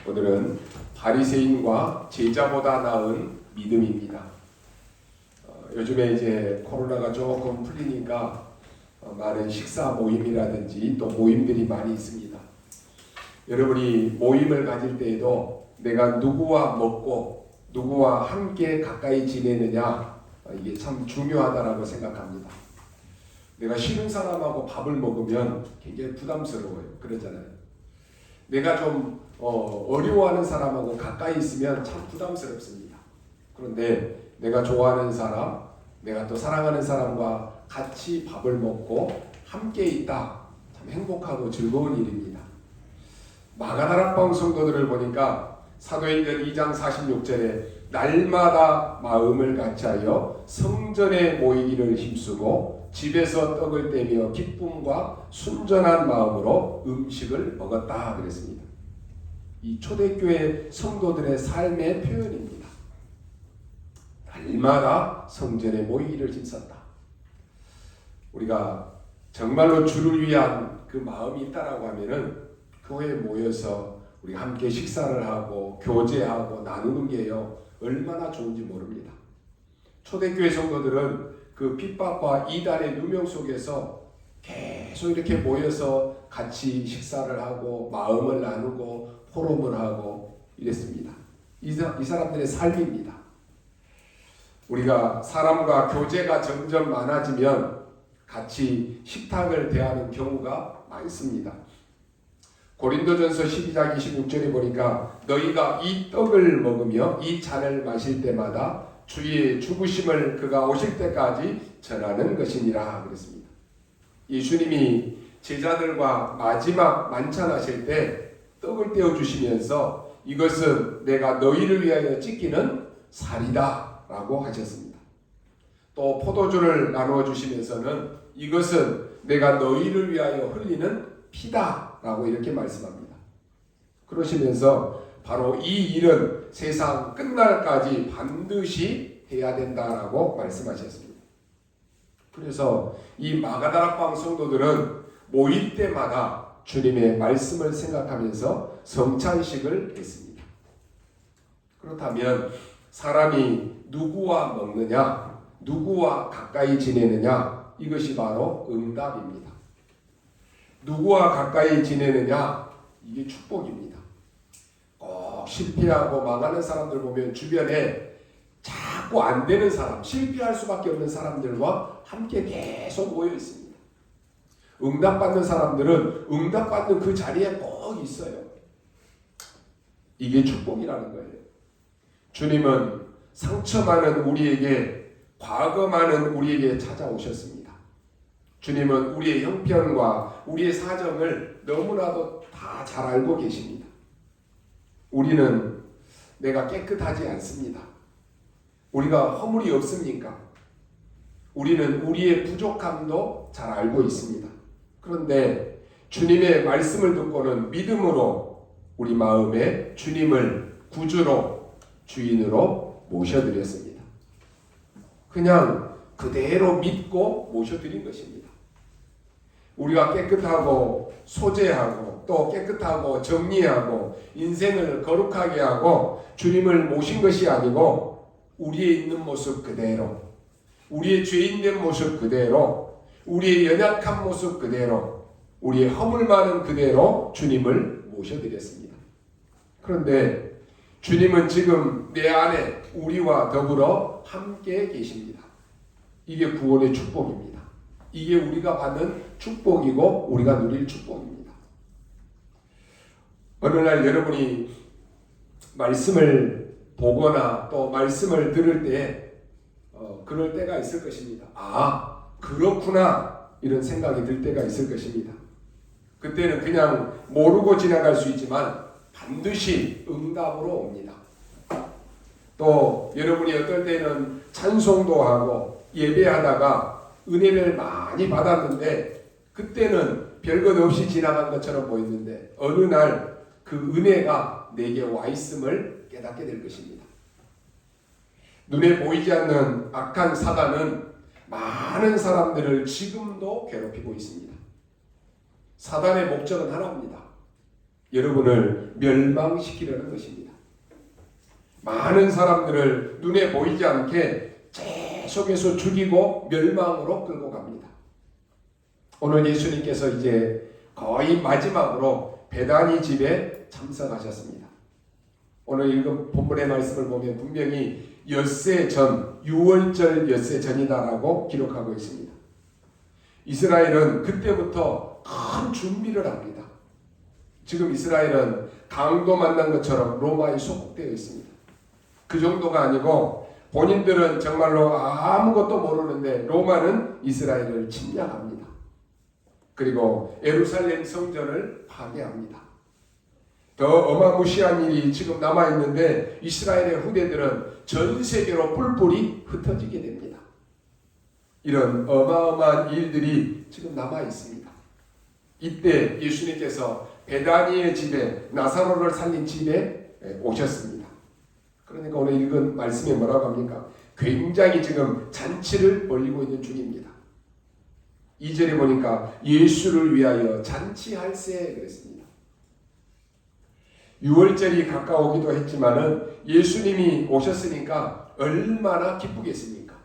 오늘은 바리새인과 제자보다 나은 믿음입니다. 요즘에 이제 코로나가 조금 풀리니까 많은 식사 모임이라든지 또 모임들이 많이 있습니다. 여러분이 모임을 가질 때에도 내가 누구와 먹고 누구와 함께 가까이 지내느냐, 이게 참 중요하다라고 생각합니다. 내가 싫은 사람하고 밥을 먹으면 굉장히 부담스러워요. 그러잖아요. 내가 좀 어려워하는 사람하고 가까이 있으면 참 부담스럽습니다. 그런데 내가 좋아하는 사람, 내가 또 사랑하는 사람과 같이 밥을 먹고 함께 있다, 참 행복하고 즐거운 일입니다. 마가다락방 성도들을 보니까 사도행전 2장 46절에 날마다 마음을 같이하여 성전에 모이기를 힘쓰고 집에서 떡을 떼며 기쁨과 순전한 마음으로 음식을 먹었다 그랬습니다. 이 초대교회 성도들의 삶의 표현입니다. 날마다 성전에 모이기를 힘썼다. 우리가 정말로 주를 위한 그 마음이 있다라고 하면은 교회에 모여서 우리가 함께 식사를 하고 교제하고 나누는 게요 얼마나 좋은지 모릅니다. 초대교회 성도들은 그 핍박과 이단의 누명 속에서 계속 이렇게 모여서 같이 식사를 하고 마음을 나누고 포럼을 하고 이랬습니다. 이 사람들의 삶입니다. 우리가 사람과 교제가 점점 많아지면 같이 식탁을 대하는 경우가 많습니다. 고린도전서 12장 26절에 보니까 너희가 이 떡을 먹으며 이 잔을 마실 때마다 주의 죽으심을 그가 오실 때까지 전하는 것이니라 그랬습니다. 예수님이 제자들과 마지막 만찬하실 때 떡을 떼어주시면서 이것은 내가 너희를 위하여 찢기는 살이다 라고 하셨습니다. 또 포도주를 나누어 주시면서는 이것은 내가 너희를 위하여 흘리는 피다 라고 이렇게 말씀합니다. 그러시면서 바로 이 일은 세상 끝날까지 반드시 해야 된다라고 말씀하셨습니다. 그래서 이 마가다락방 성도들은 모일 때마다 주님의 말씀을 생각하면서 성찬식을 했습니다. 그렇다면 사람이 누구와 먹느냐, 누구와 가까이 지내느냐, 이것이 바로 응답입니다. 누구와 가까이 지내느냐, 이게 축복입니다. 꼭 실패하고 망하는 사람들 보면 주변에 자꾸 안 되는 사람, 실패할 수밖에 없는 사람들과 함께 계속 모여 있습니다. 응답받는 사람들은 응답받는 그 자리에 꼭 있어요. 이게 축복이라는 거예요. 주님은 상처 많은 우리에게, 과거 많은 우리에게 찾아오셨습니다. 주님은 우리의 형편과 우리의 사정을 너무나도 다 잘 알고 계십니다. 우리는 내가 깨끗하지 않습니다. 우리가 허물이 없습니까? 우리는 우리의 부족함도 잘 알고 있습니다. 그런데 주님의 말씀을 듣고는 믿음으로 우리 마음에 주님을 구주로, 주인으로 모셔드렸습니다. 그냥 그대로 믿고 모셔드린 것입니다. 우리가 깨끗하고 소재하고 또 깨끗하고 정리하고 인생을 거룩하게 하고 주님을 모신 것이 아니고 우리의 있는 모습 그대로, 우리의 죄인된 모습 그대로, 우리의 연약한 모습 그대로, 우리의 허물 많은 그대로 주님을 모셔드렸습니다. 그런데 주님은 지금 내 안에 우리와 더불어 함께 계십니다. 이게 구원의 축복입니다. 이게 우리가 받는 축복이고 우리가 누릴 축복입니다. 어느 날 여러분이 말씀을 보거나 또 말씀을 들을 때 그럴 때가 있을 것입니다. 아, 그렇구나 이런 생각이 들 때가 있을 것입니다. 그때는 그냥 모르고 지나갈 수 있지만 반드시 응답으로 옵니다. 또 여러분이 어떨 때는 찬송도 하고 예배하다가 은혜를 많이 받았는데 그때는 별것 없이 지나간 것처럼 보였는데 어느 날 그 은혜가 내게 와 있음을 깨닫게 될 것입니다. 눈에 보이지 않는 악한 사단은 많은 사람들을 지금도 괴롭히고 있습니다. 사단의 목적은 하나입니다. 여러분을 멸망시키려는 것입니다. 많은 사람들을 눈에 보이지 않게 계속해서 죽이고 멸망으로 끌고 갑니다. 오늘 예수님께서 이제 거의 마지막으로 베다니 집에 참석하셨습니다. 오늘 읽은 본문의 말씀을 보면 분명히 엿새 전, 6월절 엿새 전이다라고 기록하고 있습니다. 이스라엘은 그때부터 큰 준비를 합니다. 지금 이스라엘은 강도 만난 것처럼 로마에 소속되어 있습니다. 그 정도가 아니고 본인들은 정말로 아무것도 모르는데 로마는 이스라엘을 침략합니다. 그리고 예루살렘 성전을 파괴합니다. 더 어마무시한 일이 지금 남아있는데 이스라엘의 후대들은 전 세계로 뿔뿔이 흩어지게 됩니다. 이런 어마어마한 일들이 지금 남아있습니다. 이때 예수님께서 베다니의 집에 나사로를 살린 집에 오셨습니다. 그러니까 오늘 읽은 말씀에 뭐라고 합니까? 굉장히 지금 잔치를 벌이고 있는 중입니다. 2절에 보니까 예수를 위하여 잔치할세 그랬습니다. 6월절이 가까우기도 했지만은 예수님이 오셨으니까 얼마나 기쁘겠습니까?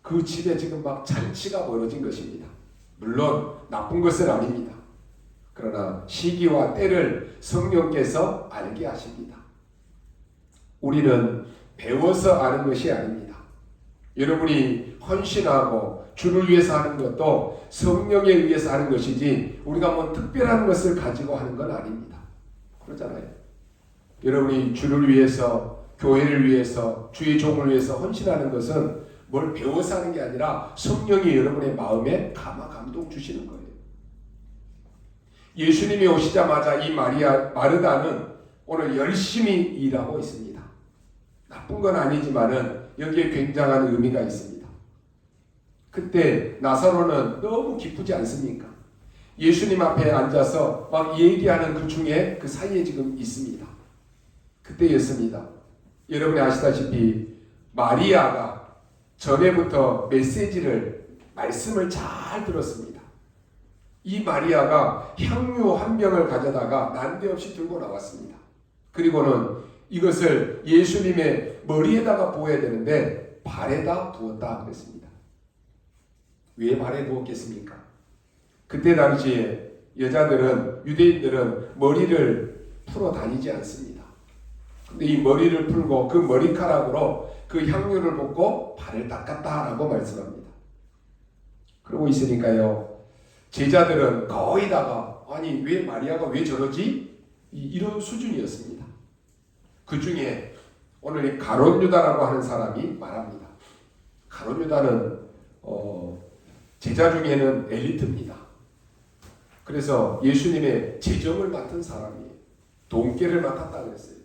그 집에 지금 막 잔치가 벌어진 것입니다. 물론 나쁜 것은 아닙니다. 그러나 시기와 때를 성령께서 알게 하십니다. 우리는 배워서 아는 것이 아닙니다. 여러분이 헌신하고 주를 위해서 하는 것도 성령에 의해서 하는 것이지 우리가 뭐 특별한 것을 가지고 하는 건 아닙니다. 그렇잖아요. 여러분이 주를 위해서, 교회를 위해서, 주의 종을 위해서 헌신하는 것은 뭘 배워서 하는 게 아니라 성령이 여러분의 마음에 감동 주시는 거예요. 예수님이 오시자마자 이 마르다는 오늘 열심히 일하고 있습니다. 나쁜 건 아니지만은 여기에 굉장한 의미가 있습니다. 그때 나사로는 너무 기쁘지 않습니까? 예수님 앞에 앉아서 막 얘기하는 그 중에 그 사이에 지금 있습니다. 그때였습니다. 여러분이 아시다시피 마리아가 전에부터 말씀을 잘 들었습니다. 이 마리아가 향유 한 병을 가져다가 난데없이 들고 나왔습니다. 그리고는 이것을 예수님의 머리에다가 부어야 되는데 발에다 부었다 그랬습니다. 왜 발에 부었겠습니까? 그때 당시에 유대인들은 머리를 풀어 다니지 않습니다. 근데 이 머리를 풀고 그 머리카락으로 그 향유를 붓고 발을 닦았다라고 말씀합니다. 그러고 있으니까요, 제자들은 거의 다가 아니 왜 마리아가 왜 저러지? 이런 수준이었습니다. 그 중에 오늘 이 가룟 유다라고 하는 사람이 말합니다. 가룟 유다는 제자 중에는 엘리트입니다. 그래서 예수님의 재정을 맡은 사람이에요. 돈깨를 맡았다 그랬어요.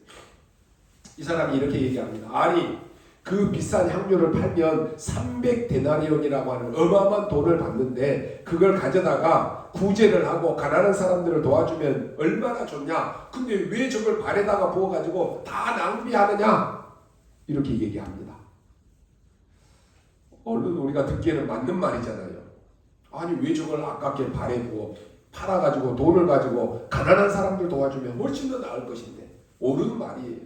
이 사람이 이렇게 얘기합니다. 아니 그 비싼 향료를 팔면 300데나리온이라고 하는 어마어마한 돈을 받는데 그걸 가져다가 구제를 하고 가난한 사람들을 도와주면 얼마나 좋냐. 근데 왜 저걸 발에다가 부어가지고 다 낭비하느냐. 이렇게 얘기합니다. 얼른 우리가 듣기에는 맞는 말이잖아요. 아니 왜 저걸 아깝게 발에 부어 팔아가지고 돈을 가지고 가난한 사람들 도와주면 훨씬 더 나을 것인데 옳은 말이에요.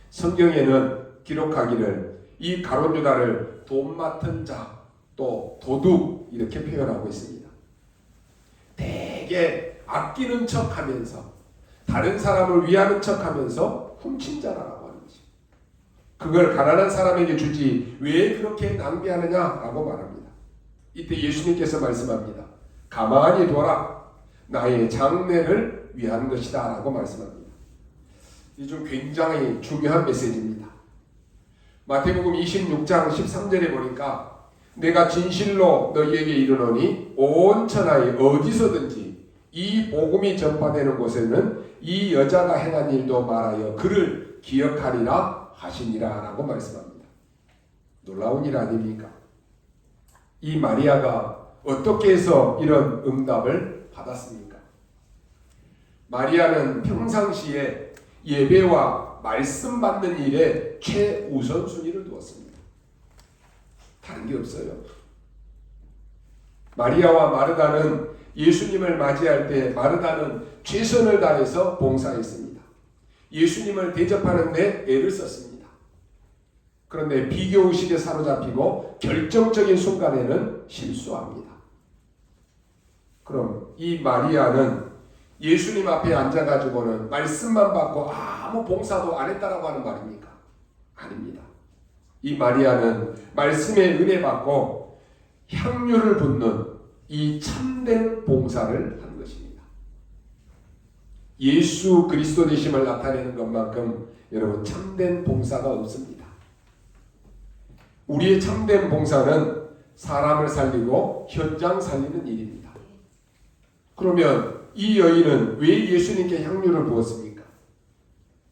성경에는 기록하기를 이 가룟 유다를 돈 맡은 자, 또 도둑 이렇게 표현하고 있습니다. 되게 아끼는 척하면서 다른 사람을 위하는 척하면서 훔친 자라고 하는 것입니다. 그걸 가난한 사람에게 주지 왜 그렇게 낭비하느냐라고 말합니다. 이때 예수님께서 말씀합니다. 가만히 둬라. 나의 장래를 위한 것이다 라고 말씀합니다. 이 좀 굉장히 중요한 메시지입니다. 마태복음 26장 13절에 보니까 내가 진실로 너희에게 이르노니 온 천하에 어디서든지 이 복음이 전파되는 곳에는 이 여자가 행한 일도 말하여 그를 기억하리라 하시니라 라고 말씀합니다. 놀라운 일 아닙니까? 이 마리아가 어떻게 해서 이런 응답을 받았습니까? 마리아는 평상시에 예배와 말씀 받는 일에 최우선 순위를 두었습니다. 다른 게 없어요. 마리아와 마르다는 예수님을 맞이할 때 마르다는 최선을 다해서 봉사했습니다. 예수님을 대접하는 데 애를 썼습니다. 그런데 비교의식에 사로잡히고 결정적인 순간에는 실수합니다. 그럼 이 마리아는 예수님 앞에 앉아가지고는 말씀만 받고 아무 봉사도 안 했다라고 하는 말입니까? 아닙니다. 이 마리아는 말씀의 은혜 받고 향유를 붓는 이 참된 봉사를 한 것입니다. 예수 그리스도 되심을 나타내는 것만큼 여러분 참된 봉사가 없습니다. 우리의 참된 봉사는 사람을 살리고 현장 살리는 일입니다. 그러면 이 여인은 왜 예수님께 향유를 부었습니까?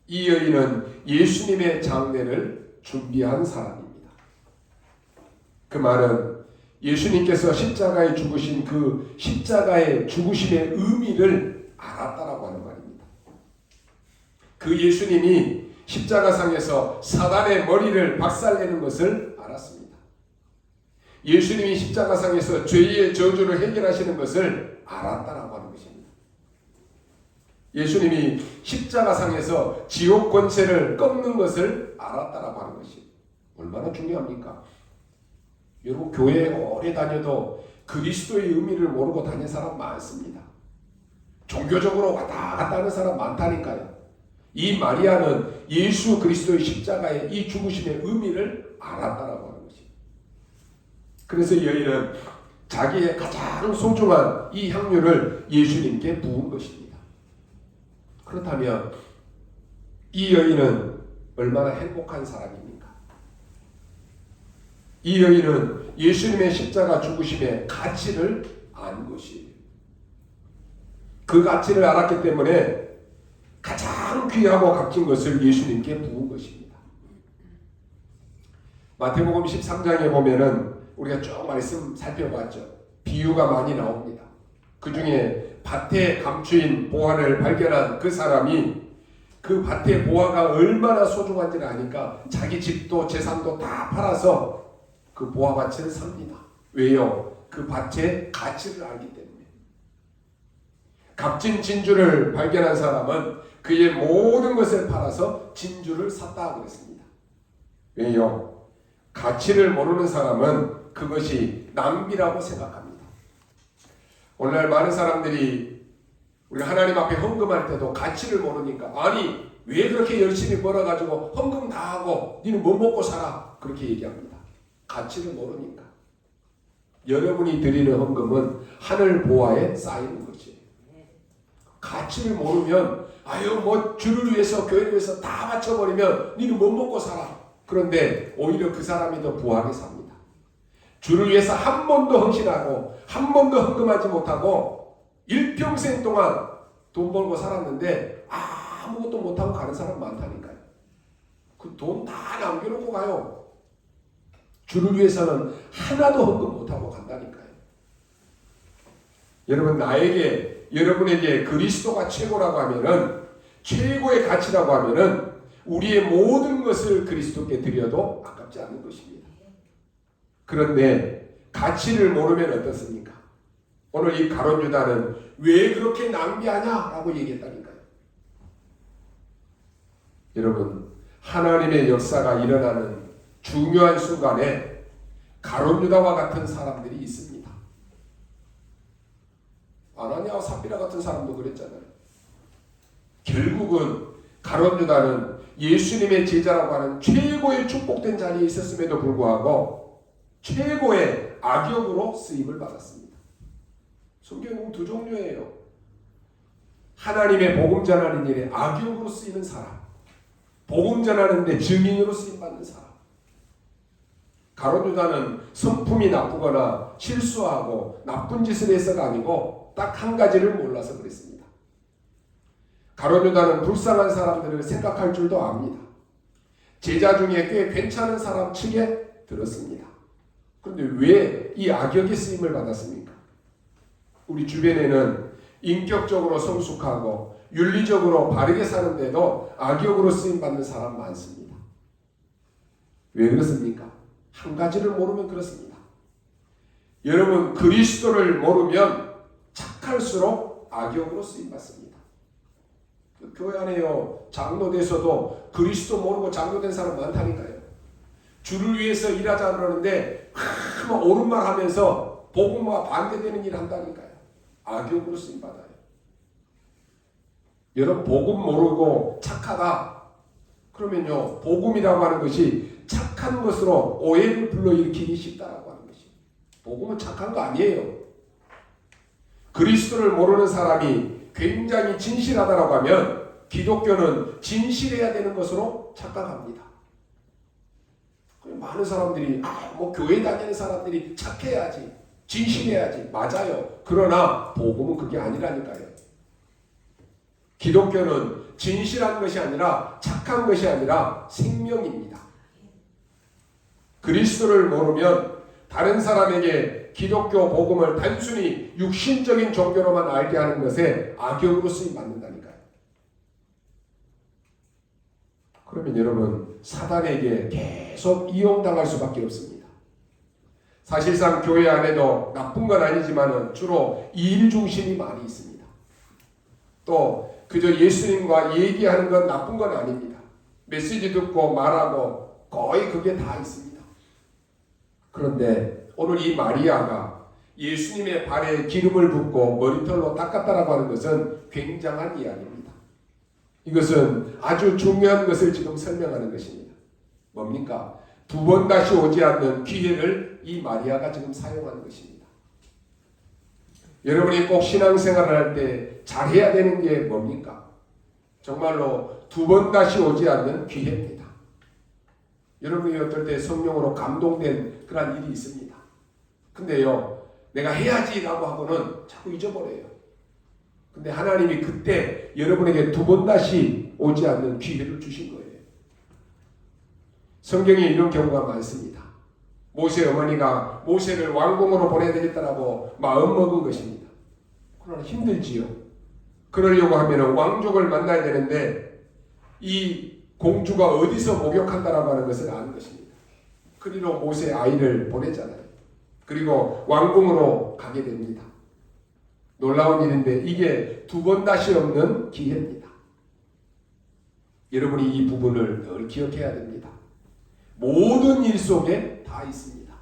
이 여인은 예수님의 장례를 준비한 사람입니다. 그 말은 예수님께서 십자가에 죽으신 그 십자가의 죽으심의 의미를 알았다라고 하는 말입니다. 그 예수님이 십자가상에서 사단의 머리를 박살내는 것을 알았습니다. 예수님이 십자가상에서 죄의 저주를 해결하시는 것을 알았다라고 하는 것입니다. 예수님이 십자가상에서 지옥 권세를 꺾는 것을 알았다라고 하는 것이 얼마나 중요합니까? 여러분 교회에 오래 다녀도 그리스도의 의미를 모르고 다니는 사람 많습니다. 종교적으로 왔다 갔다 하는 사람 많다니까요. 이 마리아는 예수 그리스도의 십자가의 이 죽으심의 의미를 알았다라고 하는 것입니다. 그래서 여인은 자기의 가장 소중한 이 향유를 예수님께 부은 것입니다. 그렇다면 이 여인은 얼마나 행복한 사람입니까? 이 여인은 예수님의 십자가 죽으심의 가치를 안 것이에요. 그 가치를 알았기 때문에 가장 귀하고 값진 것을 예수님께 부은 것입니다. 마태복음 13장에 보면은 우리가 쭉 말씀 살펴봤죠. 비유가 많이 나옵니다. 그 중에 밭에 감추인 보화를 발견한 그 사람이 그 밭의 보화가 얼마나 소중한지를 아니까 자기 집도 재산도 다 팔아서 그 보화밭을 삽니다. 왜요? 그 밭의 가치를 알기 때문에. 값진 진주를 발견한 사람은 그의 모든 것을 팔아서 진주를 샀다고 그랬습니다. 왜요? 가치를 모르는 사람은 그것이 낭비라고 생각합니다. 오늘날 많은 사람들이 우리 하나님 앞에 헌금할 때도 가치를 모르니까 아니 왜 그렇게 열심히 벌어가지고 헌금 다 하고 니는 뭐 먹고 살아? 그렇게 얘기합니다. 가치를 모르니까. 여러분이 드리는 헌금은 하늘 보화에 쌓이는 것이에요. 가치를 모르면 아유 뭐 주를 위해서 교회를 위해서 다 바쳐버리면 니는 뭐 먹고 살아? 그런데 오히려 그 사람이 더 부하게 삽니다. 주를 위해서 한 번도 헌신하고 한 번도 헌금하지 못하고 일평생 동안 돈 벌고 살았는데 아무것도 못하고 가는 사람 많다니까요. 그 돈 다 남겨놓고 가요. 주를 위해서는 하나도 헌금 못하고 간다니까요. 여러분 여러분에게 그리스도가 최고라고 하면은 최고의 가치라고 하면은 우리의 모든 것을 그리스도께 드려도 아깝지 않은 것입니다. 그런데 가치를 모르면 어떻습니까? 오늘 이 가룟 유다는 왜 그렇게 낭비하냐라고 얘기했다니까요. 여러분 하나님의 역사가 일어나는 중요한 순간에 가룟 유다와 같은 사람들이 있습니다. 아나니아와 삽비라 같은 사람도 그랬잖아요. 결국은 가룟 유다는 예수님의 제자라고 하는 최고의 축복된 자리에 있었음에도 불구하고 최고의 악역으로 쓰임을 받았습니다. 성경은 두 종류예요. 하나님의 복음 전하는 일에 악역으로 쓰이는 사람, 복음 전하는데 증인으로 쓰임받는 사람. 가룟 유다는 성품이 나쁘거나 실수하고 나쁜 짓을 해서가 아니고 딱 한 가지를 몰라서 그랬습니다. 가룟 유다는 불쌍한 사람들을 생각할 줄도 압니다. 제자 중에 꽤 괜찮은 사람 측에 들었습니다. 그런데 왜 이 악역의 쓰임을 받았습니까? 우리 주변에는 인격적으로 성숙하고 윤리적으로 바르게 사는데도 악역으로 쓰임받는 사람 많습니다. 왜 그렇습니까? 한 가지를 모르면 그렇습니다. 여러분 그리스도를 모르면 착할수록 악역으로 쓰임받습니다. 교회 안에요, 장로돼서도 그리스도 모르고 장로된 사람 많다니까요. 주를 위해서 일하자 그러는데 막 옳은 말 하면서 복음과 반대되는 일 한다니까요. 악역으로 쓰임받아요. 여러분, 복음 모르고 착하다 그러면요, 복음이라고 하는 것이 착한 것으로 오해를 불러일으키기 쉽다라고 하는 것입니다. 복음은 착한 거 아니에요. 그리스도를 모르는 사람이 굉장히 진실하다라고 하면 기독교는 진실해야 되는 것으로 착각합니다. 많은 사람들이 뭐 교회 다니는 사람들이 착해야지, 진실해야지. 맞아요. 그러나 복음은 그게 아니라니까요. 기독교는 진실한 것이 아니라 착한 것이 아니라 생명입니다. 그리스도를 모르면 다른 사람에게 기독교 복음을 단순히 육신적인 종교로만 알게 하는 것에 악역으로 쓰임받는다니까요. 그러면 여러분, 사단에게 계속 이용당할 수밖에 없습니다. 사실상 교회 안에도 나쁜 건 아니지만 주로 일 중심이 많이 있습니다. 또 그저 예수님과 얘기하는 건 나쁜 건 아닙니다. 메시지 듣고 말하고 거의 그게 다 있습니다. 그런데 오늘 이 마리아가 예수님의 발에 기름을 붓고 머리털로 닦았다라고 하는 것은 굉장한 이야기입니다. 이것은 아주 중요한 것을 지금 설명하는 것입니다. 뭡니까? 두 번 다시 오지 않는 기회를 이 마리아가 지금 사용하는 것입니다. 여러분이 꼭 신앙생활을 할 때 잘해야 되는 게 뭡니까? 정말로 두 번 다시 오지 않는 기회입니다. 여러분이 어떨 때 성령으로 감동된 그런 일이 있습니다. 근데요, 내가 해야지라고 하고는 자꾸 잊어버려요. 근데 하나님이 그때 여러분에게 두 번 다시 오지 않는 기회를 주신 거예요. 성경에 이런 경우가 많습니다. 모세 어머니가 모세를 왕궁으로 보내야 되겠다라고 마음먹은 것입니다. 그러나 힘들지요. 그러려고 하면 왕족을 만나야 되는데 이 공주가 어디서 목욕한다라고 하는 것을 아는 것입니다. 그리로 모세 아이를 보내잖아요. 그리고 왕궁으로 가게 됩니다. 놀라운 일인데 이게 두 번 다시 없는 기회입니다. 여러분이 이 부분을 늘 기억해야 됩니다. 모든 일 속에 다 있습니다.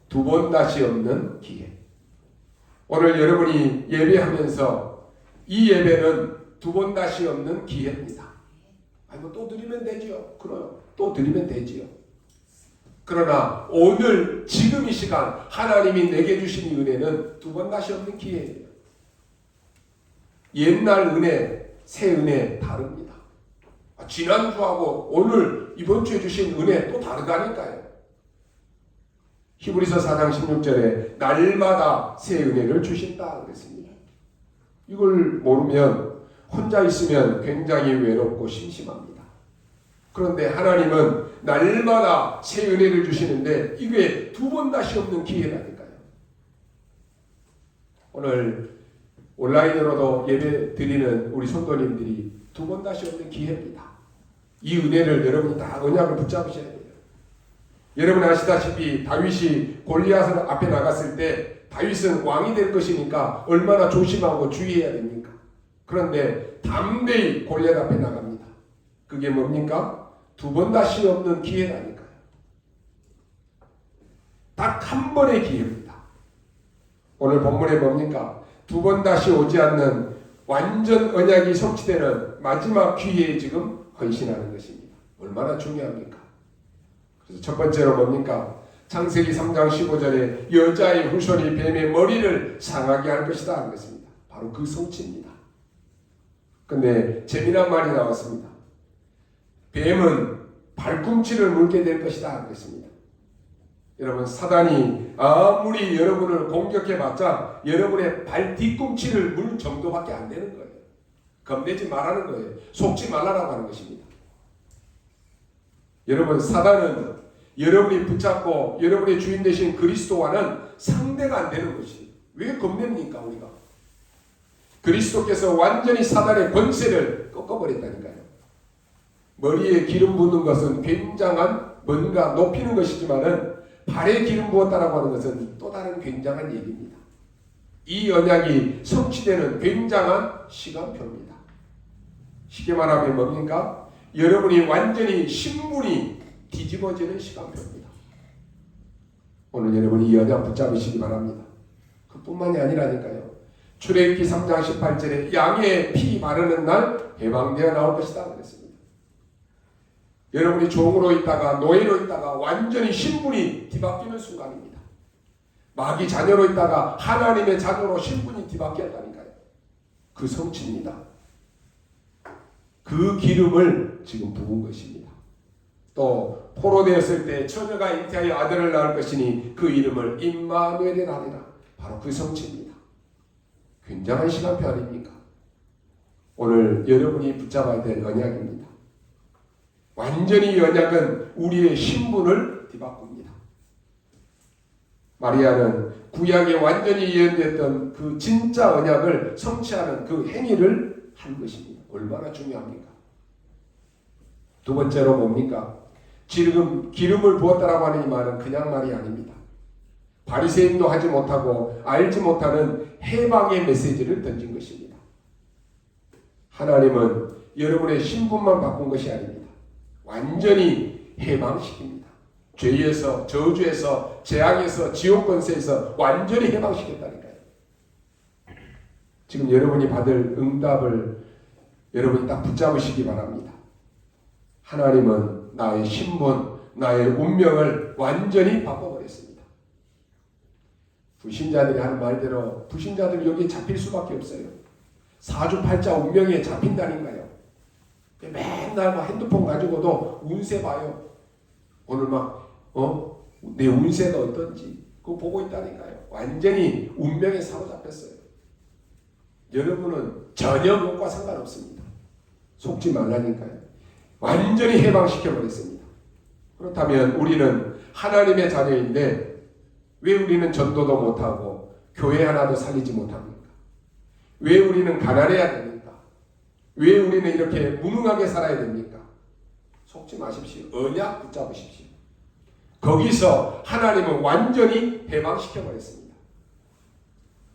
두 번 다시 없는 기회. 오늘 여러분이 예배하면서 이 예배는 두 번 다시 없는 기회입니다. 아이고, 또 드리면 되지요. 그래요. 또 드리면 되지요. 그러나 오늘 지금 이 시간 하나님이 내게 주신 은혜는 두 번 다시 없는 기회예요. 옛날 은혜, 새 은혜 다릅니다. 지난주하고 오늘 이번 주에 주신 은혜 또 다르다니까요. 히브리서 4장 16절에 날마다 새 은혜를 주신다 그랬습니다. 이걸 모르면 혼자 있으면 굉장히 외롭고 심심합니다. 그런데 하나님은 날마다 새 은혜를 주시는데 이게 두 번 다시 없는 기회라니까요. 오늘 온라인으로도 예배 드리는 우리 성도님들이 두 번 다시 없는 기회입니다. 이 은혜를 여러분이 다 언약을 붙잡으셔야 돼요. 여러분 아시다시피 다윗이 골리앗을 앞에 나갔을 때 다윗은 왕이 될 것이니까 얼마나 조심하고 주의해야 됩니까? 그런데 담대히 골리앗 앞에 나갑니다. 그게 뭡니까? 두 번 다시 없는 기회라니까요. 딱 한 번의 기회입니다. 오늘 본문에 뭡니까? 두 번 다시 오지 않는 완전 언약이 성취되는 마지막 기회에 지금 헌신하는 것입니다. 얼마나 중요합니까? 그래서 첫 번째로 뭡니까? 창세기 3장 15절에 여자의 후손이 뱀의 머리를 상하게 할 것이다 하는 것입니다. 바로 그 성취입니다. 근데 재미난 말이 나왔습니다. 뱀은 발꿈치를 물게 될 것이다 하는 것입니다. 여러분, 사단이 아무리 여러분을 공격해봤자 여러분의 발 뒤꿈치를 물 정도밖에 안 되는 거예요. 겁내지 말라는 거예요. 속지 말라라고 하는 것입니다. 여러분, 사단은 여러분이 붙잡고 여러분의 주인 되신 그리스도와는 상대가 안 되는 것이. 왜 겁냅니까 우리가? 그리스도께서 완전히 사단의 권세를 꺾어버렸다니까요. 머리에 기름 붓는 것은 굉장한 뭔가 높이는 것이지만은 발에 기름 부었다라고 하는 것은 또 다른 굉장한 얘기입니다. 이 언약이 성취되는 굉장한 시간표입니다. 쉽게 말하면 뭡니까? 여러분이 완전히 신분이 뒤집어지는 시간표입니다. 오늘 여러분이 이 언약 붙잡으시기 바랍니다. 그뿐만이 아니라니까요. 출애굽기 3장 18절에 양의 피 바르는 날 해방되어 나올 것이다 그랬습니다. 여러분이 종으로 있다가 노예로 있다가 완전히 신분이 뒤바뀌는 순간입니다. 마귀 자녀로 있다가 하나님의 자녀로 신분이 뒤바뀌었다니까요. 그 성취입니다. 그 기름을 지금 부은 것입니다. 또 포로되었을 때 처녀가 잉태하여 아들을 낳을 것이니 그 이름을 임마누엘이라 하리라. 바로 그 성취입니다. 굉장한 시간표 아닙니까? 오늘 여러분이 붙잡아야 될 언약입니다. 완전히 이 언약은 우리의 신분을 뒤바꿉니다. 마리아는 구약에 완전히 예언됐던 그 진짜 언약을 성취하는 그 행위를 한 것입니다. 얼마나 중요합니까? 두 번째로 뭡니까? 지금 기름을 부었다라고 하는 이 말은 그냥 말이 아닙니다. 바리새인도 하지 못하고 알지 못하는 해방의 메시지를 던진 것입니다. 하나님은 여러분의 신분만 바꾼 것이 아닙니다. 완전히 해방시킵니다. 죄에서, 저주에서, 재앙에서, 지옥 권세에서 완전히 해방시켰다니까요. 지금 여러분이 받을 응답을 여러분이 딱 붙잡으시기 바랍니다. 하나님은 나의 신분, 나의 운명을 완전히 바꿔버렸습니다. 불신자들이 하는 말대로 불신자들이 여기에 잡힐 수밖에 없어요. 사주팔자 운명에 잡힌다니까요. 맨날 핸드폰 가지고도 운세 봐요. 오늘 내 운세가 어떤지 그거 보고 있다니까요. 완전히 운명에 사로잡혔어요. 여러분은 전혀 그것과 상관없습니다. 속지 말라니까요. 완전히 해방시켜버렸습니다. 그렇다면 우리는 하나님의 자녀인데 왜 우리는 전도도 못하고 교회 하나도 살리지 못합니까? 왜 우리는 가난해야 됩니까? 왜 우리는 이렇게 무능하게 살아야 됩니까? 속지 마십시오. 언약 붙잡으십시오. 거기서 하나님은 완전히 해방시켜버렸습니다.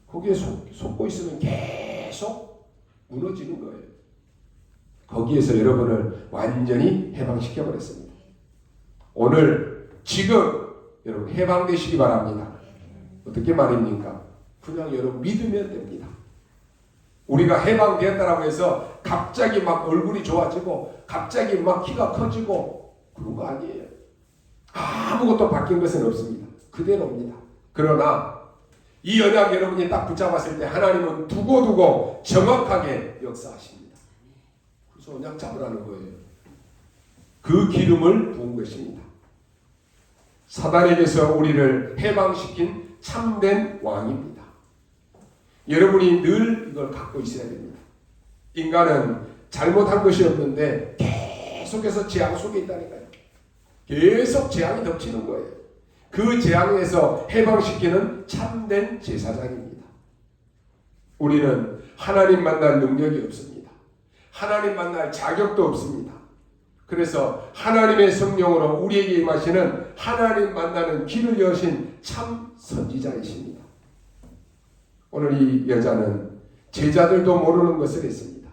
거기에 속고 있으면 계속 무너지는 거예요. 거기에서 여러분을 완전히 해방시켜버렸습니다. 오늘 지금 여러분 해방되시기 바랍니다. 어떻게 말입니까? 그냥 여러분 믿으면 됩니다. 우리가 해방되었다라고 해서 갑자기 막 얼굴이 좋아지고 갑자기 막 키가 커지고 그런 거 아니에요. 아무것도 바뀐 것은 없습니다. 그대로입니다. 그러나 이 언약 여러분이 딱 붙잡았을 때 하나님은 두고두고 정확하게 역사하십니다. 그래서 언약 잡으라는 거예요. 그 기름을 부은 것입니다. 사단에게서 우리를 해방시킨 참된 왕입니다. 여러분이 늘 이걸 갖고 있어야 됩니다. 인간은 잘못한 것이 없는데 계속해서 재앙 속에 있다니까요. 계속 재앙이 덮치는 거예요. 그 재앙에서 해방시키는 참된 제사장입니다. 우리는 하나님 만날 능력이 없습니다. 하나님 만날 자격도 없습니다. 그래서 하나님의 성령으로 우리에게 임하시는 하나님 만나는 길을 여신 참 선지자이십니다. 오늘 이 여자는 제자들도 모르는 것을 했습니다.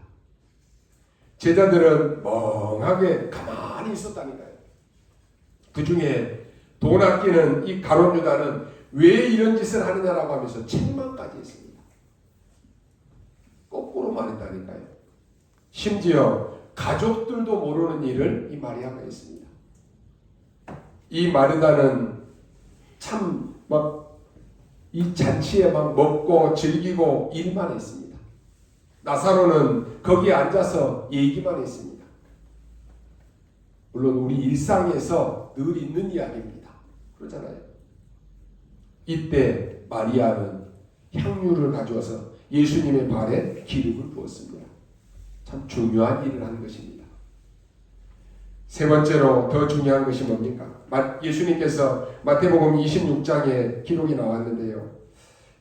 제자들은 멍하게 가만히 있었다니까요. 그 중에 돈 아끼는 이 가룟 유다는 왜 이런 짓을 하느냐라고 하면서 책망까지 했습니다. 거꾸로 말했다니까요. 심지어 가족들도 모르는 일을 이 마리아가 했습니다. 이 마르다는 참 이 잔치에 막 먹고 즐기고 일만 했습니다. 나사로는 거기에 앉아서 얘기만 했습니다. 물론 우리 일상에서 늘 있는 이야기입니다. 그렇잖아요. 이때 마리아는 향유를 가져와서 예수님의 발에 기름을 부었습니다. 참 중요한 일을 하는 것입니다. 세 번째로 더 중요한 것이 뭡니까? 예수님께서 마태복음 26장에 기록이 나왔는데요.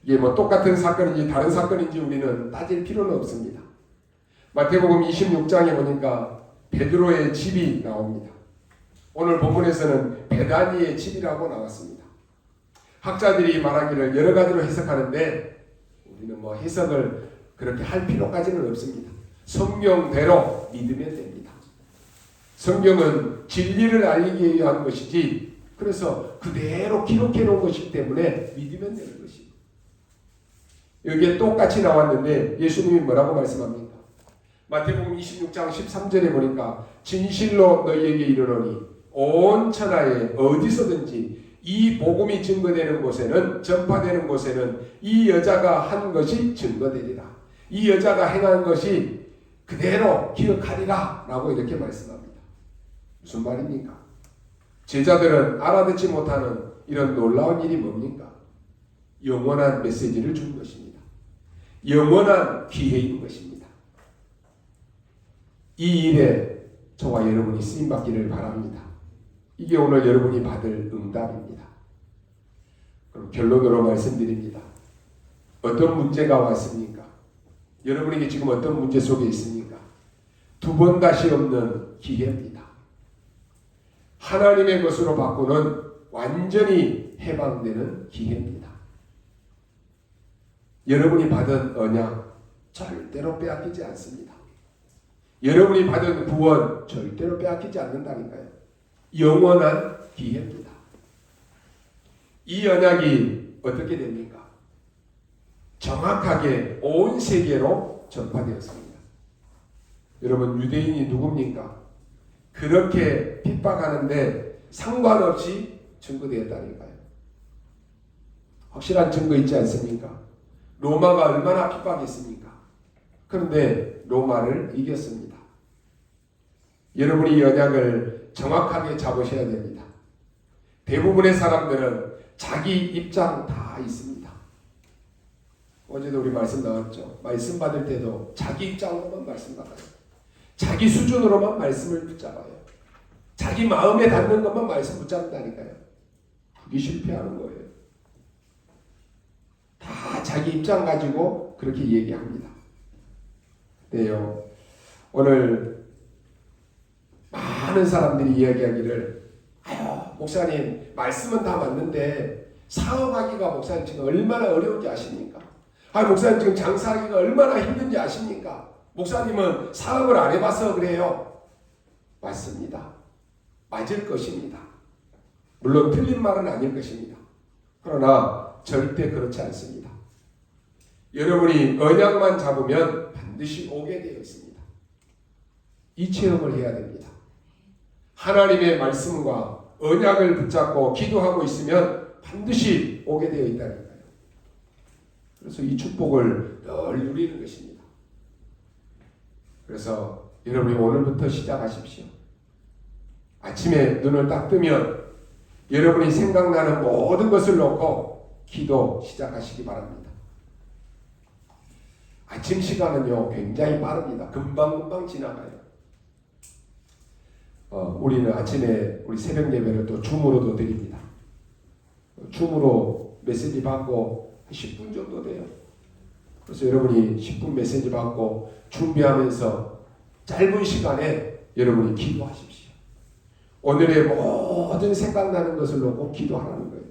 이게 똑같은 사건인지 다른 사건인지 우리는 따질 필요는 없습니다. 마태복음 26장에 보니까 베드로의 집이 나옵니다. 오늘 본문에서는 베다니의 집이라고 나왔습니다. 학자들이 말하기를 여러 가지로 해석하는데 우리는 뭐 해석을 그렇게 할 필요까지는 없습니다. 성경대로 믿으면 됩니다. 성경은 진리를 알리기 위한 것이지, 그래서 그대로 기록해 놓은 것이기 때문에 믿으면 되는 것입니다. 여기에 똑같이 나왔는데 예수님이 뭐라고 말씀합니까? 마태복음 26장 13절에 보니까 진실로 너희에게 이르노니 온 천하에 어디서든지 이 복음이 증거되는 곳에는, 전파되는 곳에는 이 여자가 한 것이 증거되리라. 이 여자가 행한 것이 그대로 기억하리라 라고 이렇게 말씀합니다. 무슨 말입니까? 제자들은 알아듣지 못하는 이런 놀라운 일이 뭡니까? 영원한 메시지를 준 것입니다. 영원한 기회인 것입니다. 이 일에 저와 여러분이 쓰임받기를 바랍니다. 이게 오늘 여러분이 받을 응답입니다. 그럼 결론으로 말씀드립니다. 어떤 문제가 왔습니까? 여러분에게 지금 어떤 문제 속에 있습니까? 두 번 다시 없는 기회입니다. 하나님의 것으로 바꾸는 완전히 해방되는 기회입니다. 여러분이 받은 언약 절대로 빼앗기지 않습니다. 여러분이 받은 구원 절대로 빼앗기지 않는다니까요. 영원한 기회입니다. 이 언약이 어떻게 됩니까? 정확하게 온 세계로 전파되었습니다. 여러분, 유대인이 누굽니까? 그렇게 핍박하는데 상관없이 증거되었다니까요. 확실한 증거 있지 않습니까? 로마가 얼마나 핍박했습니까? 그런데 로마를 이겼습니다. 여러분이 이 언약을 정확하게 잡으셔야 됩니다. 대부분의 사람들은 자기 입장 다 있습니다. 어제도 우리 말씀 나왔죠. 말씀 받을 때도 자기 입장으로만 말씀 받아요. 자기 수준으로만 말씀을 붙잡아요. 자기 마음에 닿는 것만 말씀 붙잡는다니까요. 그게 실패하는 거예요. 다 자기 입장 가지고 그렇게 얘기합니다. 네요. 오늘 많은 사람들이 이야기하기를, 아유, 목사님 말씀은 다 맞는데 사업하기가 목사님 지금 얼마나 어려운지 아십니까? 목사님 지금 장사하기가 얼마나 힘든지 아십니까? 목사님은 사업을 안 해봐서 그래요. 맞습니다. 맞을 것입니다. 물론 틀린 말은 아닐 것입니다. 그러나 절대 그렇지 않습니다. 여러분이 언약만 잡으면 반드시 오게 되어 있습니다. 이 체험을 해야 됩니다. 하나님의 말씀과 언약을 붙잡고 기도하고 있으면 반드시 오게 되어 있다니까요. 그래서 이 축복을 늘 누리는 것입니다. 그래서 여러분이 오늘부터 시작하십시오. 아침에 눈을 딱 뜨면 여러분이 생각나는 모든 것을 놓고 기도 시작하시기 바랍니다. 아침 시간은요 굉장히 빠릅니다. 금방금방 지나가요. 우리는 아침에 우리 새벽 예배를 또 줌으로도 드립니다. 줌으로 메시지 받고 10분 정도 돼요. 그래서 여러분이 10분 메시지 받고 준비하면서 짧은 시간에 여러분이 기도하십시오. 오늘의 모든 생각나는 것을 놓고 기도하라는 거예요.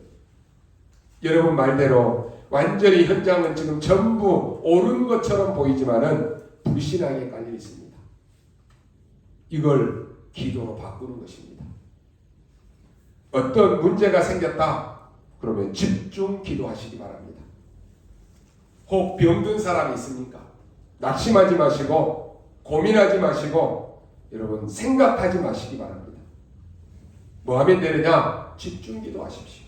여러분 말대로 완전히 현장은 지금 전부 옳은 것처럼 보이지만은 불신앙에 깔려 있습니다. 이걸 기도로 바꾸는 것입니다. 어떤 문제가 생겼다 그러면 집중 기도하시기 바랍니다. 혹 병든 사람이 있습니까? 낙심하지 마시고 고민하지 마시고 여러분 생각하지 마시기 바랍니다. 뭐 하면 되느냐? 집중 기도하십시오.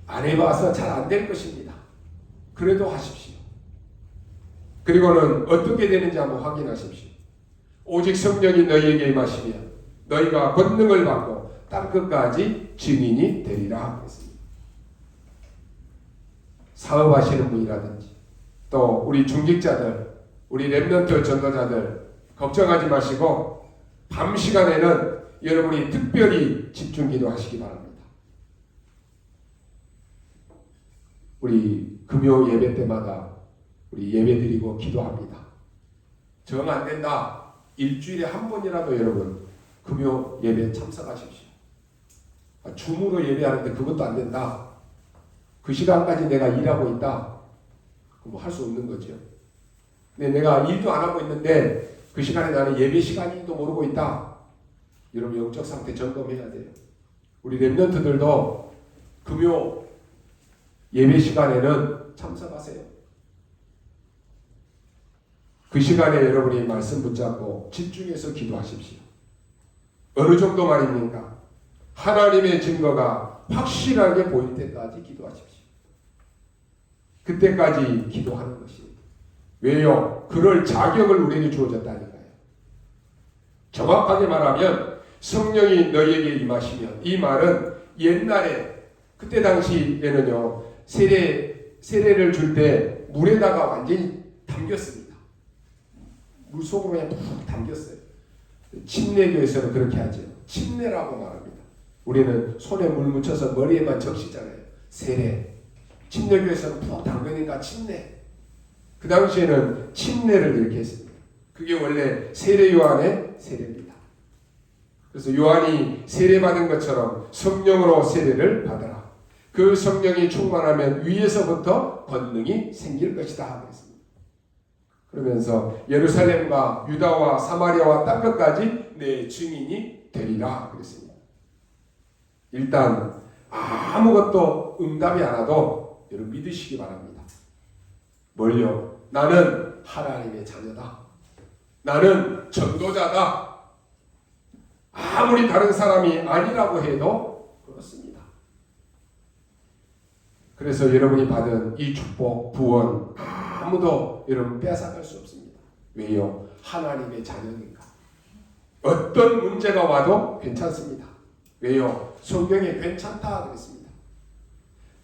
안 해봐서 잘 안 될 것입니다. 그래도 하십시오. 그리고는 어떻게 되는지 한번 확인하십시오. 오직 성령이 너희에게 임하시면 너희가 권능을 받고 땅끝까지 증인이 되리라 했습니다. 사업하시는 분이라든지 또 우리 중직자들, 우리 렘넌트 전도자들 걱정하지 마시고 밤 시간에는 여러분이 특별히 집중 기도하시기 바랍니다. 우리 금요 예배 때마다 우리 예배 드리고 기도합니다. 정 안 된다. 일주일에 한 번이라도 여러분 금요 예배 참석하십시오. 줌으로 예배하는데 그것도 안 된다. 그 시간까지 내가 일하고 있다. 그럼 할 수 없는 거죠. 근데 내가 일도 안 하고 있는데 그 시간에 나는 예배 시간인지도 모르고 있다. 여러분 영적 상태 점검해야 돼요. 우리 렘넌트들도 금요 예배 시간에는 참석하세요. 그 시간에 여러분이 말씀 붙잡고 집중해서 기도하십시오. 어느 정도 말입니까? 하나님의 증거가 확실하게 보일 때까지 기도하십시오. 그때까지 기도하는 것입니다. 왜요? 그럴 자격을 우리에게 주어졌다니까요. 정확하게 말하면 성령이 너희에게 임하시면, 이 말은 옛날에 그때 당시에는요 세례를 줄 때 물에다가 완전히 담겼습니다. 물 속으로 그냥 푹 담겼어요. 침례교에서는 그렇게 하죠. 침례라고 말합니다. 우리는 손에 물 묻혀서 머리에만 적시잖아요. 세례. 침례교에서는 푹 담그니까 침례. 그 당시에는 침례를 이렇게 했습니다. 그게 원래 세례 요한의 세례입니다. 그래서 요한이 세례받은 것처럼 성령으로 세례를 받아라. 그 성령이 충만하면 위에서부터 권능이 생길 것이다. 그랬습니다. 그러면서 예루살렘과 유다와 사마리아와 땅 끝까지 내 증인이 되리라. 그랬습니다. 일단 아무것도 응답이 안 와도 여러분 믿으시기 바랍니다. 뭘요? 나는 하나님의 자녀다. 나는 전도자다. 아무리 다른 사람이 아니라고 해도 그렇습니다. 그래서 여러분이 받은 이 축복, 구원 아무도 여러분 빼앗아갈 수 없습니다. 왜요? 하나님의 자녀니까. 어떤 문제가 와도 괜찮습니다. 왜요? 성경에 괜찮다 그랬습니다.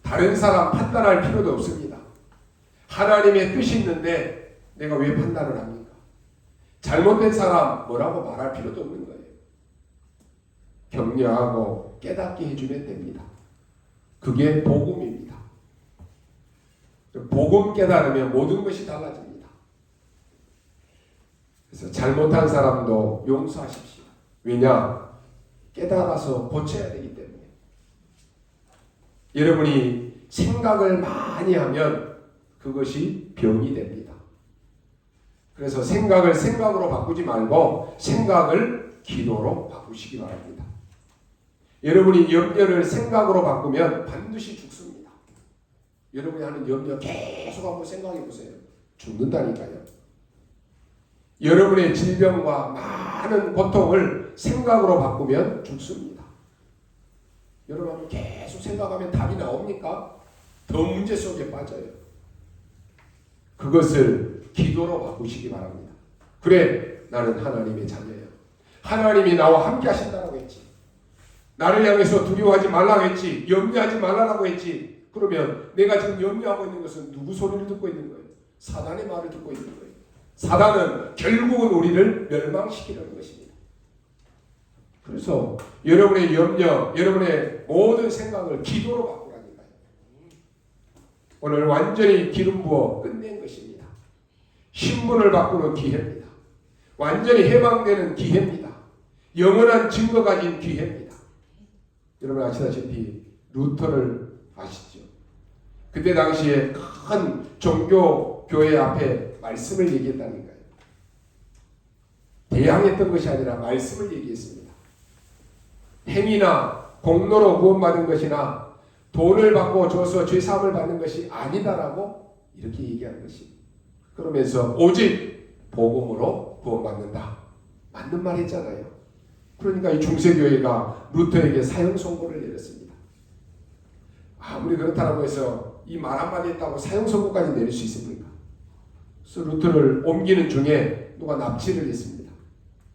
다른 사람 판단할 필요도 없습니다. 하나님의 뜻이 있는데 내가 왜 판단을 합니까? 잘못된 사람 뭐라고 말할 필요도 없는 거예요. 격려하고 깨닫게 해주면 됩니다. 그게 복음입니다. 복음 깨달으면 모든 것이 달라집니다. 그래서 잘못한 사람도 용서하십시오. 왜냐? 깨달아서 고쳐야 되기 때문에. 여러분이 생각을 많이 하면 그것이 병이 됩니다. 그래서 생각을 생각으로 바꾸지 말고 생각을 기도로 바꾸시기 바랍니다. 여러분이 염려를 생각으로 바꾸면 반드시 죽습니다. 여러분이 하는 염려 계속 한번 생각해 보세요. 죽는다니까요. 여러분의 질병과 많은 고통을 생각으로 바꾸면 죽습니다. 여러분 계속 생각하면 답이 나옵니까? 더 문제 속에 빠져요. 그것을 기도로 바꾸시기 바랍니다. 그래, 나는 하나님의 자녀예요. 하나님이 나와 함께 하신다고 했지. 나를 향해서 두려워하지 말라고 했지. 염려하지 말라고 했지. 그러면 내가 지금 염려하고 있는 것은 누구 소리를 듣고 있는 거예요? 사단의 말을 듣고 있는 거예요. 사단은 결국은 우리를 멸망시키려는 것입니다. 그래서 여러분의 염려, 여러분의 모든 생각을 기도로 바꾸라니까요. 오늘 완전히 기름 부어 끝낸 것입니다. 신분을 바꾸는 기회입니다. 완전히 해방되는 기회입니다. 영원한 증거 가진 기회입니다. 여러분 아시다시피 루터를 아시죠? 그때 당시에 큰 종교 교회 앞에 말씀을 얘기했다니까요. 대항했던 것이 아니라 말씀을 얘기했습니다. 행위나 공로로 구원받은 것이나 돈을 받고 줘서 죄사함을 받는 것이 아니다라고 이렇게 얘기하는 것입니다. 그러면서 오직 복음으로 구원받는다. 맞는 말 했잖아요. 그러니까 이 중세교회가 루터에게 사형 선고를 내렸습니다. 아무리 그렇다고 해서 이 말 한마디 했다고 사형 선고까지 내릴 수 있습니까? 그래서 루터를 옮기는 중에 누가 납치를 했습니다.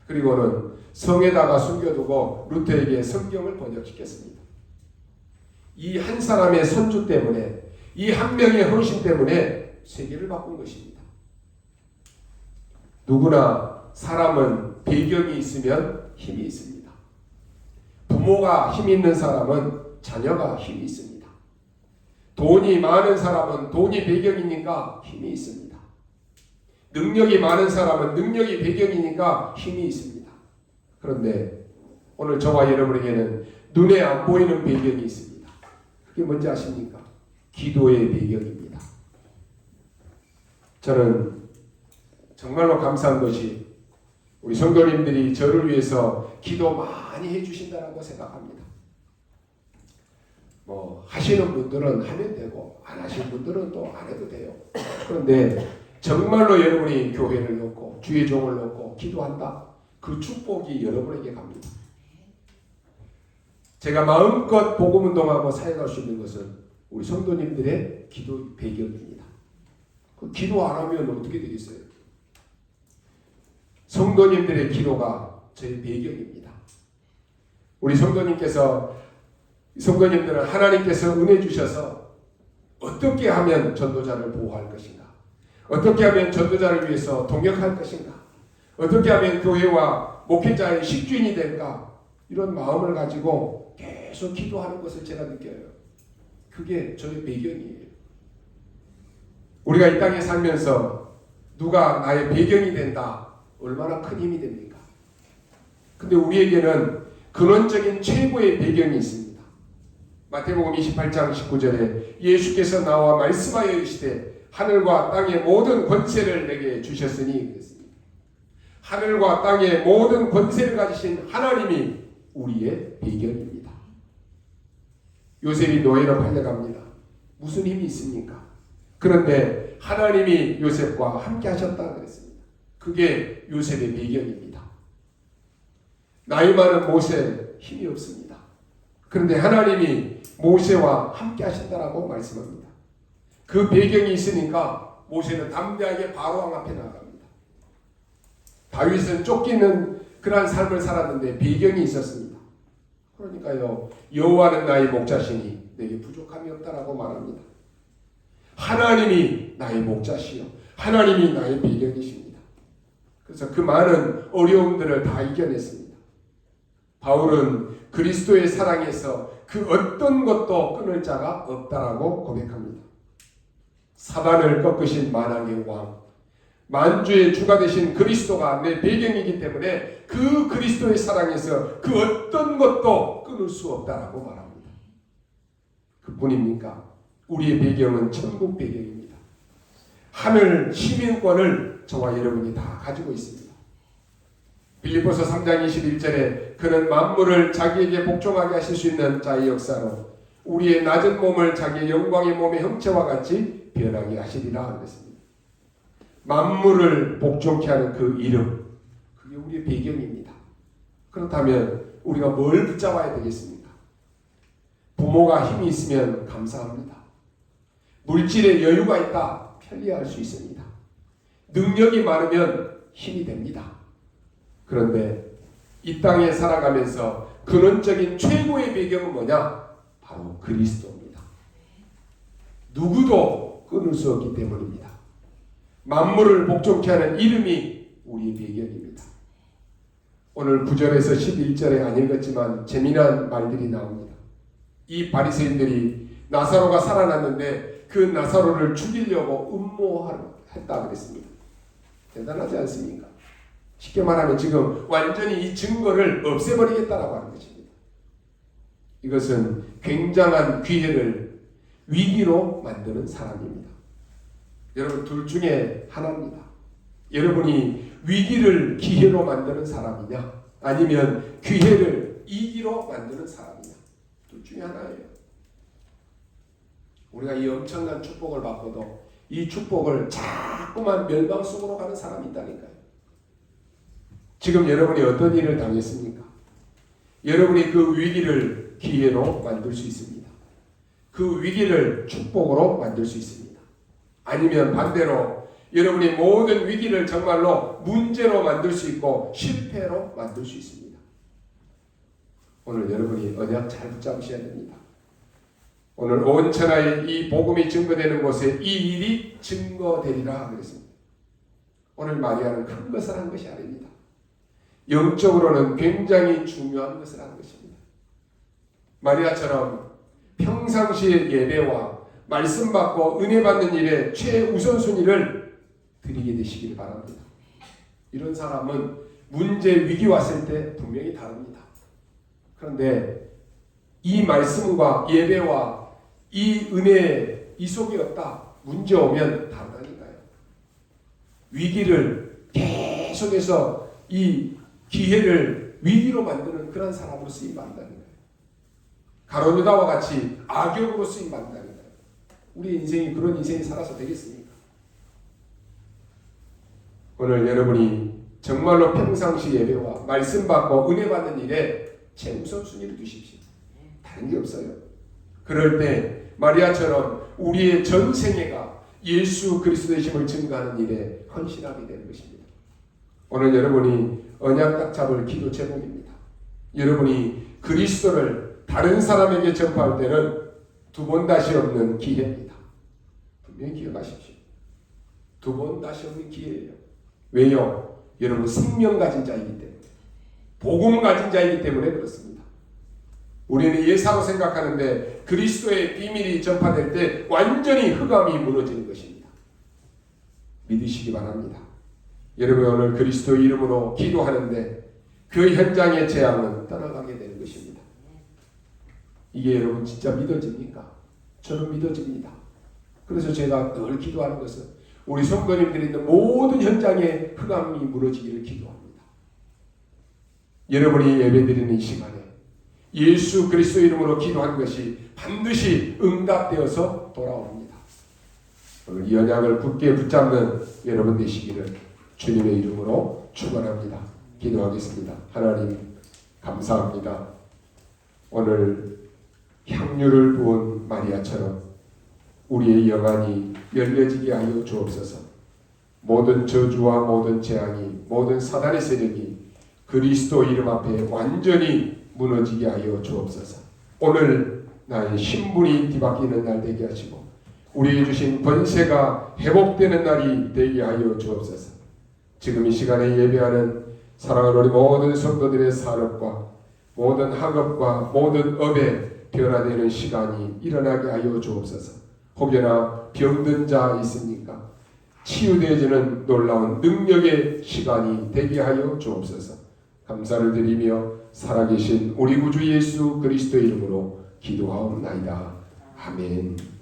그리고는 성에다가 숨겨두고 루터에게 성경을 번역시켰습니다. 이 한 사람의 선주 때문에, 이 한 명의 헌신 때문에 세계를 바꾼 것입니다. 누구나 사람은 배경이 있으면 힘이 있습니다. 부모가 힘이 있는 사람은 자녀가 힘이 있습니다. 돈이 많은 사람은 돈이 배경이니까 힘이 있습니다. 능력이 많은 사람은 능력이 배경이니까 힘이 있습니다. 그런데 오늘 저와 여러분에게는 눈에 안 보이는 배경이 있습니다. 그게 뭔지 아십니까? 기도의 배경입니다. 저는 정말로 감사한 것이 우리 성도님들이 저를 위해서 기도 많이 해주신다고 생각합니다. 하시는 분들은 하면 되고 안 하시는 분들은 또 안 해도 돼요. 그런데 정말로 여러분이 교회를 놓고 주의 종을 놓고 기도한다. 그 축복이 여러분에게 갑니다. 제가 마음껏 복음운동하고 사역할 수 있는 것은 우리 성도님들의 기도 배경입니다. 그 기도 안 하면 어떻게 되겠어요? 성도님들의 기도가 저의 배경입니다. 우리 성도님들은 하나님께서 은혜 주셔서 어떻게 하면 전도자를 보호할 것인가? 어떻게 하면 전도자를 위해서 동역할 것인가? 어떻게 하면 교회와 목회자의 식주인이 될까? 이런 마음을 가지고 계속 기도하는 것을 제가 느껴요. 그게 저의 배경이에요. 우리가 이 땅에 살면서 누가 나의 배경이 된다. 얼마나 큰 힘이 됩니까? 근데 우리에게는 근원적인 최고의 배경이 있습니다. 마태복음 28장 19절에 예수께서 나와 말씀하여 이르시되 하늘과 땅의 모든 권세를 내게 주셨으니 그랬습니다. 하늘과 땅의 모든 권세를 가지신 하나님이 우리의 배경입니다. 요셉이 노예로 팔려갑니다. 무슨 힘이 있습니까? 그런데 하나님이 요셉과 함께 하셨다 그랬습니다. 그게 요셉의 배경입니다. 나이 많은 모세 힘이 없습니다. 그런데 하나님이 모세와 함께 하신다라고 말씀합니다. 그 배경이 있으니까 모세는 담대하게 바로왕 앞에 나갑니다. 다윗은 쫓기는 그러한 삶을 살았는데 배경이 있었습니다. 그러니까요, 여호와는 나의 목자시니 내게 부족함이 없다라고 말합니다. 하나님이 나의 목자시요 하나님이 나의 배경이십니다. 그래서 그 많은 어려움들을 다 이겨냈습니다. 바울은 그리스도의 사랑에서 그 어떤 것도 끊을 자가 없다라고 고백합니다. 사단을 꺾으신 만왕의 왕, 만주의 주가 되신 그리스도가 내 배경이기 때문에 그 그리스도의 사랑에서 그 어떤 것도 끊을 수 없다라고 말합니다. 그뿐입니까? 우리의 배경은 천국 배경입니다. 하늘 시민권을 저와 여러분이 다 가지고 있습니다. 빌립보서 3장 21절에 그는 만물을 자기에게 복종하게 하실 수 있는 자의 역사로 우리의 낮은 몸을 자기의 영광의 몸의 형체와 같이 변하게 하시리라 그랬습니다. 만물을 복종케 하는 그 이름, 그게 우리의 배경입니다. 그렇다면 우리가 뭘 붙잡아야 되겠습니까? 부모가 힘이 있으면 감사합니다. 물질에 여유가 있다, 편리할 수 있습니다. 능력이 많으면 힘이 됩니다. 그런데 이 땅에 살아가면서 근원적인 최고의 배경은 뭐냐? 바로 그리스도입니다. 누구도 끊을 수 없기 때문입니다. 만물을 복종케 하는 이름이 우리의 배경입니다. 오늘 9절에서 11절에 안 읽었지만 재미난 말들이 나옵니다. 이 바리새인들이 나사로가 살아났는데 그 나사로를 죽이려고 음모했다 그랬습니다. 대단하지 않습니까? 쉽게 말하면 지금 완전히 이 증거를 없애버리겠다라고 하는 것입니다. 이것은 굉장한 기회를 위기로 만드는 사람입니다. 여러분 둘 중에 하나입니다. 여러분이 위기를 기회로 만드는 사람이냐 아니면 기회를 이기로 만드는 사람이냐, 둘 중에 하나예요. 우리가 이 엄청난 축복을 받고도 이 축복을 자꾸만 멸망 속으로 가는 사람이 있다니까요. 지금 여러분이 어떤 일을 당했습니까? 여러분이 그 위기를 기회로 만들 수 있습니다. 그 위기를 축복으로 만들 수 있습니다. 아니면 반대로 여러분이 모든 위기를 정말로 문제로 만들 수 있고 실패로 만들 수 있습니다. 오늘 여러분이 언약 잘 붙잡으셔야 됩니다. 오늘 온 천하에 이 복음이 증거되는 곳에 이 일이 증거되리라 그랬습니다. 오늘 마리아는 큰 것을 한 것이 아닙니다. 영적으로는 굉장히 중요한 것을 한 것입니다. 마리아처럼 평상시의 예배와 말씀 받고 은혜 받는 일에 최우선순위를 드리게 되시길 바랍니다. 이런 사람은 문제 위기 왔을 때 분명히 다릅니다. 그런데 이 말씀과 예배와 이 은혜 이 속에 없다, 문제 오면 다르다니까요. 위기를 계속해서 이 기회를 위기로 만드는 그런 사람으로 쓰임받는다는 거예요. 가룟 유다와 같이 악역으로 쓰임받는다는 거예요. 우리 인생이 그런 인생이 살아서 되겠습니까? 오늘 여러분이 정말로 평상시 예배와 말씀 받고 은혜 받는 일에 최우선순위를 두십시오. 다른 게 없어요. 그럴 때 마리아처럼 우리의 전 생애가 예수 그리스도의 힘을 증거하는 일에 헌신하게 되는 것입니다. 오늘 여러분이 언약 딱 잡을 기도 제목입니다. 여러분이 그리스도를 다른 사람에게 전파할 때는 두 번 다시 없는 기회입니다. 분명히 기억하십시오. 두 번 다시 없는 기회예요. 왜요? 여러분 생명 가진 자이기 때문에, 복음 가진 자이기 때문에 그렇습니다. 우리는 예사로 생각하는데 그리스도의 비밀이 전파될 때 완전히 흑암이 무너지는 것입니다. 믿으시기 바랍니다. 여러분 오늘 그리스도 이름으로 기도하는데 그 현장의 재앙은 떠나가게 되는 것입니다. 이게 여러분 진짜 믿어집니까? 저는 믿어집니다. 그래서 제가 늘 기도하는 것은 우리 성도님들이 있는 모든 현장에 흑암이 무너지기를 기도합니다. 여러분이 예배드리는 이 시간에 예수 그리스도 이름으로 기도한 것이 반드시 응답되어서 돌아옵니다. 오늘 이 언약을 굳게 붙잡는 여러분 되시기를 주님의 이름으로 축원합니다. 기도하겠습니다. 하나님 감사합니다. 오늘 향유를 부은 마리아처럼 우리의 영안이 열려지게 하여 주옵소서. 모든 저주와 모든 재앙이, 모든 사단의 세력이 그리스도 이름 앞에 완전히 무너지게 하여 주옵소서. 오늘 나의 신분이 뒤바뀌는 날 되게 하시고 우리에게 주신 번세가 회복되는 날이 되게 하여 주옵소서. 지금 이 시간에 예배하는 사랑하는 우리 모든 성도들의 산업과 모든 학업과 모든 업에 변화되는 시간이 일어나게 하여 주옵소서. 혹여나 병든 자 있습니까? 치유되어지는 놀라운 능력의 시간이 되게 하여 주옵소서. 감사를 드리며 살아계신 우리 구주 예수 그리스도 이름으로 기도하옵나이다. 아멘.